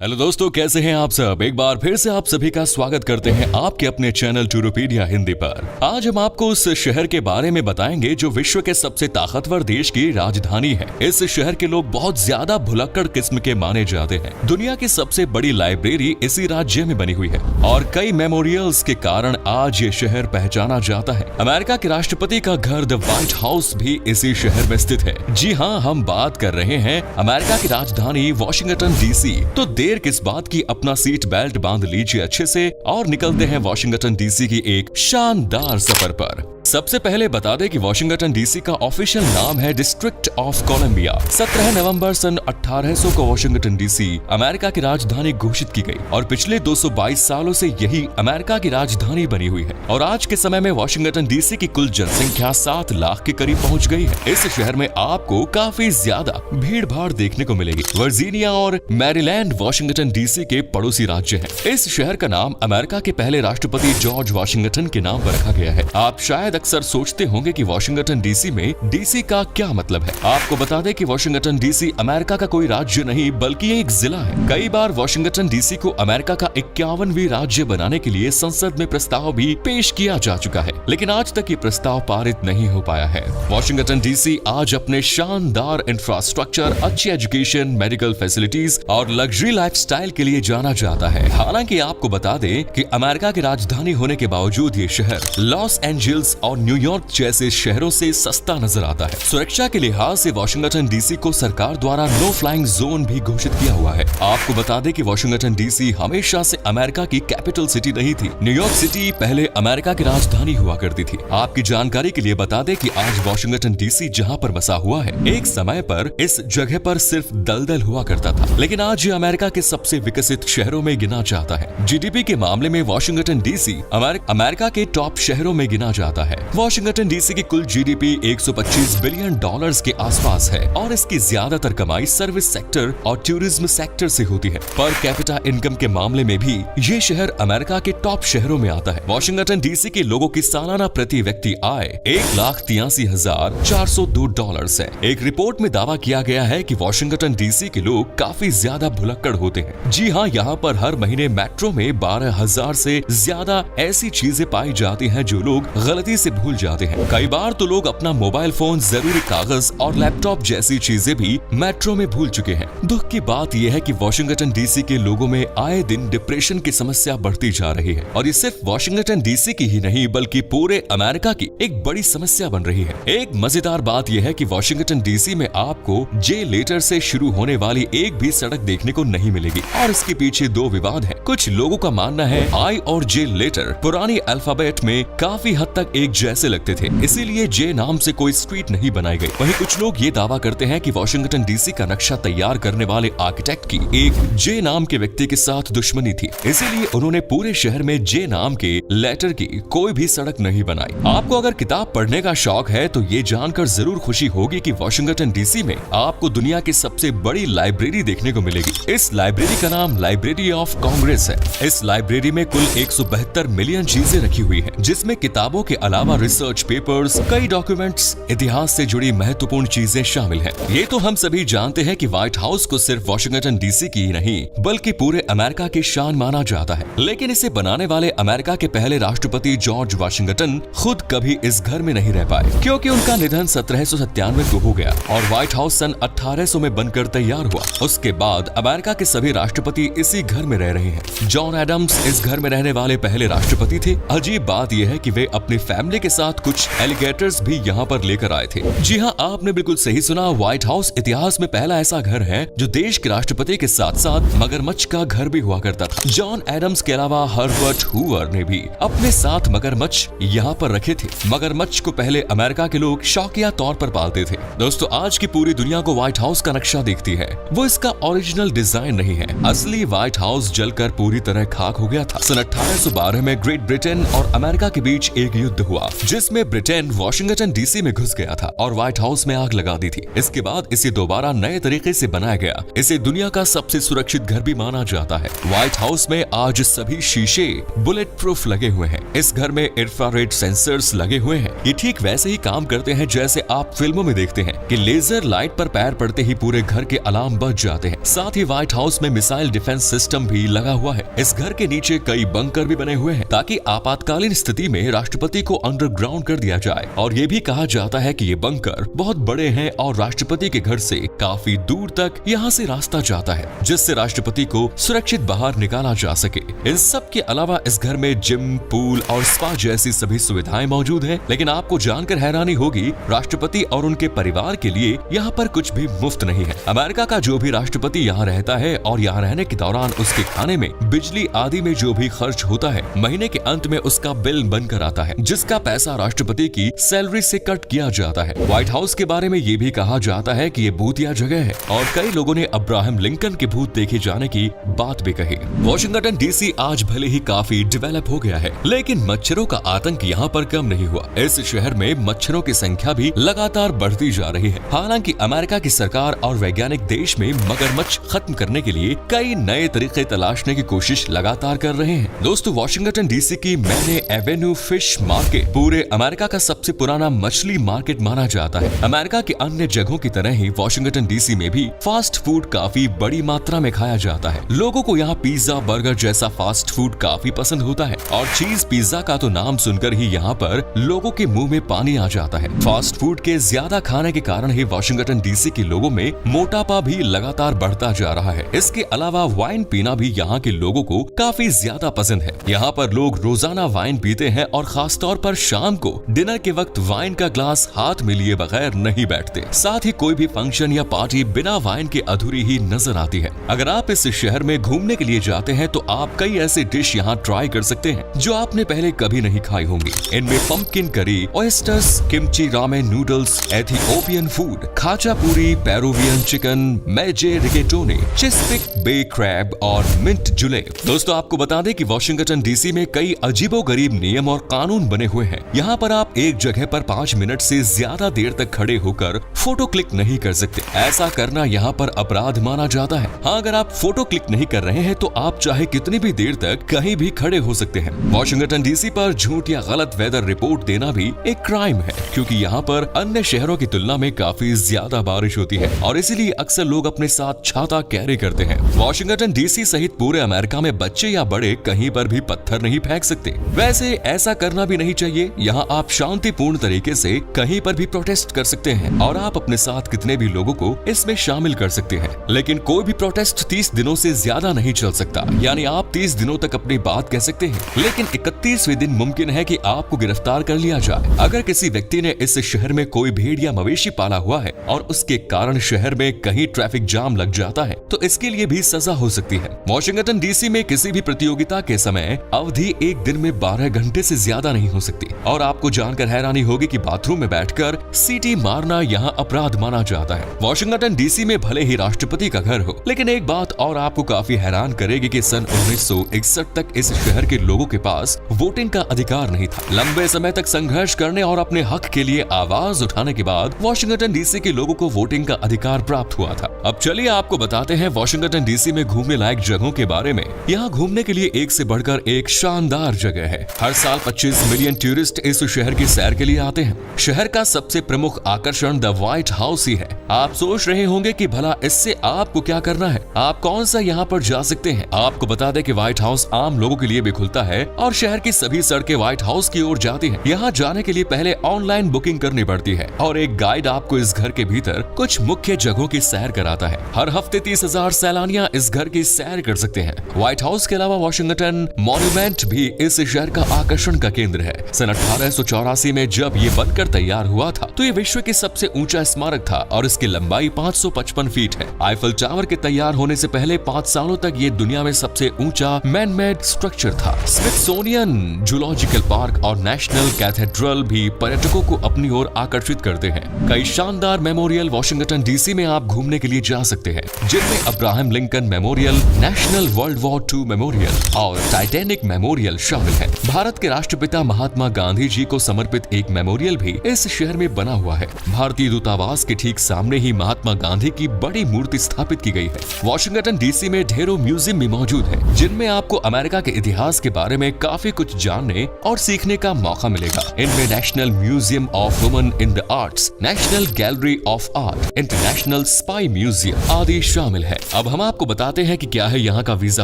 Hello दोस्तों, कैसे हैं आप सब। एक बार फिर से आप सभी का स्वागत करते हैं आपके अपने चैनल टूरोपीडिया हिंदी पर। आज हम आपको उस शहर के बारे में बताएंगे जो विश्व के सबसे ताकतवर देश की राजधानी है। इस शहर के लोग बहुत ज्यादा भुलक्कड़ किस्म के माने जाते हैं। दुनिया की सबसे बड़ी लाइब्रेरी इसी राज्य में बनी हुई है और कई मेमोरियल्स के कारण आज ये शहर पहचाना जाता है। अमेरिका के राष्ट्रपति का घर द व्हाइट हाउस भी इसी शहर में स्थित है। जी हाँ, हम बात कर रहे हैं अमेरिका की राजधानी वॉशिंगटन डीसी। तो देर किस बात की, अपना सीट बेल्ट बांध लीजिए अच्छे से और निकलते हैं वॉशिंगटन डीसी की एक शानदार सफर पर। सबसे पहले बता दें कि वॉशिंगटन डीसी का ऑफिशियल नाम है डिस्ट्रिक्ट ऑफ कोलंबिया। 17 नवंबर सन 1800 को वॉशिंगटन डीसी अमेरिका की राजधानी घोषित की गई और पिछले 222 सालों से यही अमेरिका की राजधानी बनी हुई है। और आज के समय में वॉशिंगटन डीसी की कुल जनसंख्या 7 लाख के करीब पहुंच गई है। इस शहर में आपको काफी ज्यादा भीड़ भाड़ देखने को मिलेगी। वर्जीनिया और मैरीलैंड वॉशिंगटन डीसी के पड़ोसी राज्य हैं। इस शहर का नाम अमेरिका के पहले राष्ट्रपति जॉर्ज वॉशिंगटन के नाम पर रखा गया है। आप शायद अक्सर सोचते होंगे कि वॉशिंगटन डीसी में डीसी का क्या मतलब है। आपको बता दें कि वॉशिंगटन डीसी अमेरिका का कोई राज्य नहीं बल्कि एक जिला है। कई बार वॉशिंगटन डीसी को अमेरिका का 51वीं राज्य बनाने के लिए संसद में प्रस्ताव भी पेश किया जा चुका है, लेकिन आज तक ये प्रस्ताव पारित नहीं हो पाया है। वॉशिंगटन डीसी आज अपने शानदार इंफ्रास्ट्रक्चर, अच्छी एजुकेशन, मेडिकल फैसिलिटीज और लग्जरी लाइफस्टाइल के लिए जाना जाता है। हालांकि आपको बता दें कि अमेरिका की राजधानी होने के बावजूद ये शहर लॉस एंजल्स और न्यूयॉर्क जैसे शहरों से सस्ता नजर आता है। सुरक्षा के लिहाज से वॉशिंगटन डीसी को सरकार द्वारा नो फ्लाइंग जोन भी घोषित किया हुआ है। आपको बता दें कि वॉशिंगटन डीसी हमेशा से अमेरिका की कैपिटल सिटी नहीं थी। न्यूयॉर्क सिटी पहले अमेरिका की राजधानी हुआ करती थी। आपकी जानकारी के लिए बता दें कि आज वॉशिंगटन डीसी जहां पर बसा हुआ है, एक समय पर इस जगह पर सिर्फ दलदल हुआ करता था, लेकिन आज ये अमेरिका के सबसे विकसित शहरों में गिना जाता है। जीडीपी के मामले में वॉशिंगटन डीसी अमेरिका के टॉप शहरों में गिना जाता है। वॉशिंगटन डीसी की कुल जीडीपी 125 बिलियन डॉलर्स के आसपास है और इसकी ज्यादातर कमाई सर्विस सेक्टर और टूरिज्म सेक्टर से होती है। पर कैपिटा इनकम के मामले में भी ये शहर अमेरिका के टॉप शहरों में आता है। वॉशिंगटन डीसी के लोगों की सालाना प्रति व्यक्ति आय $1,83,402 है। एक रिपोर्ट में दावा किया गया है कि वॉशिंगटन डीसी के लोग काफी ज्यादा भुलक्कड़ होते हैं। जी हाँ, यहाँ पर हर महीने मेट्रो में 12,000 से ज्यादा ऐसी चीजें पाई जाती हैं जो लोग गलती से भूल जाते हैं। कई बार तो लोग अपना मोबाइल फोन, जरूरी कागज और लैपटॉप जैसी चीजें भी मेट्रो में भूल चुके हैं। दुख की बात यह है कि वॉशिंगटन डीसी के लोगों में आए दिन डिप्रेशन की समस्या बढ़ती जा रही है और ये सिर्फ वॉशिंगटन डीसी की ही नहीं बल्कि पूरे अमेरिका की एक बड़ी समस्या बन रही है। एक मजेदार बात यह है कि वॉशिंगटन डीसी में आपको जे लेटर से शुरू होने वाली एक भी सड़क देखने को नहीं मिलेगी और इसके पीछे दो विवाद है। कुछ लोगों का मानना है आई और जे लेटर पुरानी अल्फाबेट में काफी हद तक एक जैसे लगते थे, इसीलिए जे नाम से कोई स्ट्रीट नहीं बनाई गई। वहीं कुछ लोग ये दावा करते हैं कि वॉशिंगटन डीसी का नक्शा तैयार करने वाले आर्किटेक्ट की एक जे नाम के व्यक्ति के साथ दुश्मनी थी, इसीलिए उन्होंने पूरे शहर में जे नाम के लेटर की कोई भी सड़क नहीं बनाई। आपको अगर किताब पढ़ने का शौक है तो ये जानकर जरूर खुशी होगी कि वॉशिंगटन डीसी में आपको दुनिया की सबसे बड़ी लाइब्रेरी देखने को मिलेगी। इस लाइब्रेरी का नाम लाइब्रेरी ऑफ कांग्रेस है। इस लाइब्रेरी में कुल 172 मिलियन चीजें रखी हुई है, जिसमें किताबों के अलावा रिसर्च पेपर्स, कई डॉक्यूमेंट्स, इतिहास से जुड़ी महत्वपूर्ण चीजें शामिल हैं। ये तो हम सभी जानते हैं कि व्हाइट हाउस को सिर्फ वॉशिंगटन डीसी की ही नहीं बल्कि पूरे अमेरिका की शान माना जाता है, लेकिन इसे बनाने वाले अमेरिका के पहले राष्ट्रपति जॉर्ज वॉशिंगटन खुद कभी इस घर में नहीं रह पाए क्योंकि उनका निधन 1797 को हो गया और व्हाइट हाउस सन 1800 में बनकर तैयार हुआ। उसके बाद अमेरिका के सभी राष्ट्रपति इसी घर में रह रहे हैं। जॉन एडम्स इस घर में रहने वाले पहले राष्ट्रपति थे। अजीब बात यह है कि वे अपनी फैमिली के साथ कुछ एलिगेटर्स भी यहाँ पर लेकर आए थे। जी हाँ, आपने बिल्कुल सही सुना। व्हाइट हाउस इतिहास में पहला ऐसा घर है जो देश के राष्ट्रपति के साथ साथ मगरमच्छ का घर भी हुआ करता था। जॉन एडम्स के अलावा हर्बर्ट हूवर ने भी अपने साथ मगरमच्छ यहाँ पर रखे थे। मगरमच्छ को पहले अमेरिका के लोग शौकिया तौर पर पालते थे। दोस्तों, आज की पूरी दुनिया को व्हाइट हाउस का नक्शा देखती है, वो इसका ओरिजिनल डिजाइन नहीं है। असली व्हाइट हाउस जलकर पूरी तरह खाक हो गया था। सन 1812 में ग्रेट ब्रिटेन और अमेरिका के बीच एक युद्ध हुआ जिसमें ब्रिटेन वॉशिंगटन डीसी में घुस गया था और व्हाइट हाउस में आग लगा दी थी। इसके बाद इसे दोबारा नए तरीके से बनाया गया। इसे दुनिया का सबसे सुरक्षित घर भी माना जाता है। व्हाइट हाउस में आज सभी शीशे बुलेट प्रूफ लगे हुए हैं। इस घर में इंफ्रारेड सेंसर्स लगे हुए हैं। ये ठीक वैसे ही काम करते हैं जैसे आप फिल्मों में देखते हैं कि लेजर लाइट पर पैर पड़ते ही पूरे घर के अलार्म बज जाते हैं। साथ ही व्हाइट हाउस हाउस में मिसाइल डिफेंस सिस्टम भी लगा हुआ है। इस घर के नीचे कई बंकर भी बने हुए हैं ताकि आपातकालीन स्थिति में राष्ट्रपति को अंडरग्राउंड कर दिया जाए। और ये भी कहा जाता है कि ये बंकर बहुत बड़े हैं और राष्ट्रपति के घर से काफी दूर तक यहाँ से रास्ता जाता है, जिससे राष्ट्रपति को सुरक्षित बाहर निकाला जा सके। इन सब के अलावा इस घर में जिम, पूल और स्पा जैसी सभी सुविधाएं मौजूद हैं। लेकिन आपको जानकर हैरानी होगी, राष्ट्रपति और उनके परिवार के लिए यहाँ पर कुछ भी मुफ्त नहीं है। अमेरिका का जो भी राष्ट्रपति यहाँ रहता है और यहाँ रहने के दौरान उसके खाने में, बिजली आदि में जो भी खर्च होता है, महीने के अंत में उसका बिल बनकर आता है, जिसका पैसा राष्ट्रपति की सैलरी से कट किया जाता है। व्हाइट हाउस के बारे में ये भी कहा जाता है कि ये भूतिया जगह है और कई लोगों ने अब्राहम लिंकन के भूत देखे जाने की बात भी कही। वॉशिंगटन डीसी आज भले ही काफी डेवलप हो गया है, लेकिन मच्छरों का आतंक यहाँ पर कम नहीं हुआ। इस शहर में मच्छरों की संख्या भी लगातार बढ़ती जा रही है। हालांकि अमेरिका की सरकार और वैज्ञानिक देश में मगरमच्छ खत्म करने के लिए कई नए तरीके तलाशने की कोशिश लगातार कर रहे हैं। दोस्तों, वॉशिंगटन डीसी की मैने एवेन्यू फिश मार्केट पूरे अमेरिका का सबसे पुराना मछली मार्केट माना जाता है। अमेरिका की अन्य जगहों की तरह ही वॉशिंगटन डीसी में भी फास्ट फूड काफी बड़ी मात्रा में खाया जाता है। लोगों को यहाँ पिज्जा, बर्गर जैसा फास्ट फूड काफी पसंद होता है और चीज पिज्जा का तो नाम सुनकर ही यहाँ पर लोगों के मुंह में पानी आ जाता है। फास्ट फूड के ज्यादा खाने के कारण ही वॉशिंगटन डीसी के लोगों में मोटापा भी लगातार बढ़ता जा रहा है। इसके अलावा वाइन पीना भी यहाँ के लोगों को काफी ज्यादा पसंद है। यहाँ पर लोग रोजाना वाइन पीते हैं और खास तौर पर शाम को डिनर के वक्त वाइन का ग्लास हाथ में लिए बगैर नहीं बैठते। साथ ही कोई भी फंक्शन या पार्टी बिना वाइन के अधूरी ही नजर आती है। अगर आप इस शहर में घूमने के लिए जाते हैं तो आप कई ऐसे डिश यहाँ ट्राई कर सकते हैं जो आपने पहले कभी नहीं खाई होंगी। इनमें pumpkin curry, oysters, kimchi ramen noodles, Ethiopian food, khachapuri, Peruvian chicken, मेजे रिगेटोने, चिस्पिक बे क्रैब और मिंट जुले। दोस्तों, आपको बता दें कि वॉशिंगटन डीसी में कई अजीबोगरीब नियम और कानून बने हुए हैं। यहाँ पर आप एक जगह पर 5 मिनट से ज्यादा देर तक खड़े होकर फोटो क्लिक नहीं कर सकते। ऐसा करना यहाँ पर अपराध माना जाता है। हाँ, अगर आप फोटो क्लिक नहीं कर रहे हैं तो आप चाहे कितनी भी देर तक कहीं भी खड़े हो सकते हैं। वॉशिंगटन डीसी पर झूठ या गलत वेदर रिपोर्ट देना भी एक क्राइम है, क्योंकि यहाँ पर अन्य शहरों की तुलना में काफी ज्यादा बारिश होती है और इसीलिए अक्सर लोग अपने साथ छाता कैरी करते हैं। वॉशिंगटन डीसी सहित पूरे अमेरिका में बच्चे या बड़े कहीं पर भी पत्थर नहीं फेंक सकते। वैसे ऐसा करना भी नहीं चाहिए। यहाँ आप शांतिपूर्ण तरीके से कहीं पर भी प्रोटेस्ट कर सकते हैं और आप अपने साथ कितने भी लोगों को इसमें शामिल कर सकते हैं। लेकिन कोई भी प्रोटेस्ट 30 दिनों से ज्यादा नहीं चल सकता। यानी आप 30 दिनों तक अपनी बात कह सकते हैं, लेकिन 31वें दिन मुमकिन है कि आपको गिरफ्तार कर लिया जाए। अगर किसी व्यक्ति ने इस शहर में कोई भेड़ या मवेशी पाला हुआ है और उसके कारण शहर में कहीं ट्रैफिक जाम लग जाता है तो इसके लिए भी सजा हो सकती है। वॉशिंगटन डीसी में किसी भी प्रतियोगिता के समय अवधि एक दिन में 12 घंटे से ज्यादा नहीं हो सकती और आपको जानकर हैरानी होगी कि बाथरूम में बैठकर सीटी मारना यहाँ अपराध माना जाता है। वॉशिंगटन डीसी में भले ही राष्ट्रपति का घर हो, लेकिन एक बात और आपको काफी हैरान करेगी कि सन 1961 तक इस शहर के लोगों के पास वोटिंग का अधिकार नहीं था। लंबे समय तक संघर्ष करने और अपने हक के लिए आवाज उठाने के बाद वॉशिंगटन डीसी के लोगों को वोटिंग का अधिकार प्राप्त हुआ था। अब चलिए आपको बताते हैं वॉशिंगटन डीसी में घूमने लायक जगहों के बारे में। यहाँ घूमने के लिए एक से बढ़कर एक शानदार जगह है। हर साल 25 मिलियन टूरिस्ट इस शहर की सैर के लिए आते हैं। शहर का सबसे प्रमुख आकर्षण द व्हाइट हाउस ही है। आप सोच रहे होंगे कि भला इससे आपको क्या करना है, आप कौन सा यहाँ पर जा सकते हैं। आपको बता दें कि व्हाइट हाउस आम लोगों के लिए भी खुलता है और शहर की सभी सड़कें व्हाइट हाउस की ओर जाती हैं। यहाँ जाने के लिए पहले ऑनलाइन बुकिंग करनी पड़ती है और एक गाइड आपको इस घर के भीतर कुछ मुख्य जगहों की सैर कराता है। हर हफ्ते 30,000 सैलानियां इस घर की सैर कर सकते हैं। व्हाइट हाउस के अलावा वॉशिंगटन मॉन्यूमेंट भी इस शहर का आकर्षण का केंद्र है। सन 1884 में जब ये बनकर तैयार हुआ था तो ये विश्व की सबसे ऊंचा स्मारक था और इसकी लंबाई 555 फीट है। आईफल टावर के तैयार होने से पहले 5 सालों तक ये दुनिया में सबसे ऊंचा मैन मेड स्ट्रक्चर था। स्मिथसोनियन जूलॉजिकल पार्क और नेशनल कैथेड्रल भी पर्यटकों को अपनी ओर आकर्षित करते हैं। कई शानदार मेमोरियल वॉशिंगटन डीसी में आप घूमने के लिए जा सकते हैं, जिनमें Abraham Lincoln memorial, national world war II memorial और टाइटैनिक मेमोरियल शामिल है। भारत के राष्ट्रपिता महात्मा गांधी जी को समर्पित एक मेमोरियल भी इस शहर में बना हुआ है। भारतीय दूतावास के ठीक सामने ही महात्मा गांधी की बड़ी मूर्ति स्थापित की गई है। वॉशिंगटन डीसी में ढेरों म्यूजियम भी मौजूद है, जिनमें आपको अमेरिका के इतिहास के बारे में काफी कुछ जानने और सीखने का मौका मिलेगा। इनमें national museum of women in the arts, national gallery of art, international spy museum आदि शामिल है। अब हम आपको बताते हैं कि क्या है यहाँ का वीजा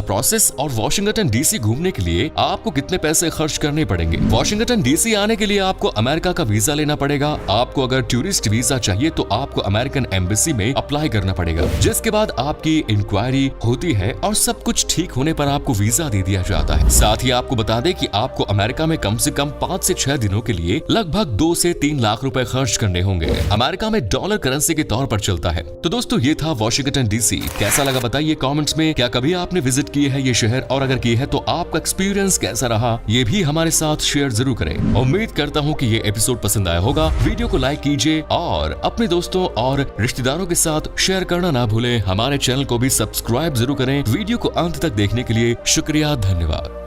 प्रोसेस और वॉशिंगटन डीसी घूमने के लिए आपको कितने पैसे खर्च करने पड़ेंगे। वॉशिंगटन डीसी आने के लिए आपको अमेरिका का वीजा लेना पड़ेगा। आपको अगर टूरिस्ट वीजा चाहिए तो आपको अमेरिकन एम्बेसी में अप्लाई करना पड़ेगा, जिसके बाद आपकी इंक्वायरी होती है और सब कुछ ठीक होने पर आपको वीजा दे दिया जाता है। साथ ही आपको बता दें कि आपको अमेरिका में कम से कम 5 से 6 दिनों के लिए लगभग 2 से 3 लाख रुपए खर्च करने होंगे। अमेरिका में डॉलर करेंसी के तौर पर चलता है। तो दोस्तों ये था वॉशिंगटन डीसी। कैसा लगा बताइए कमेंट्स में। क्या कभी आपने विजिट किए है ये शहर, और अगर किए है तो आपका एक्सपीरियंस कैसा रहा ये भी हमारे साथ शेयर जरूर करें। उम्मीद करता हूँ कि ये एपिसोड पसंद आया होगा। वीडियो को लाइक कीजिए और अपने दोस्तों और रिश्तेदारों के साथ शेयर करना ना भूलें। हमारे चैनल को भी सब्सक्राइब जरूर करें। वीडियो को अंत तक देखने के लिए शुक्रिया, धन्यवाद।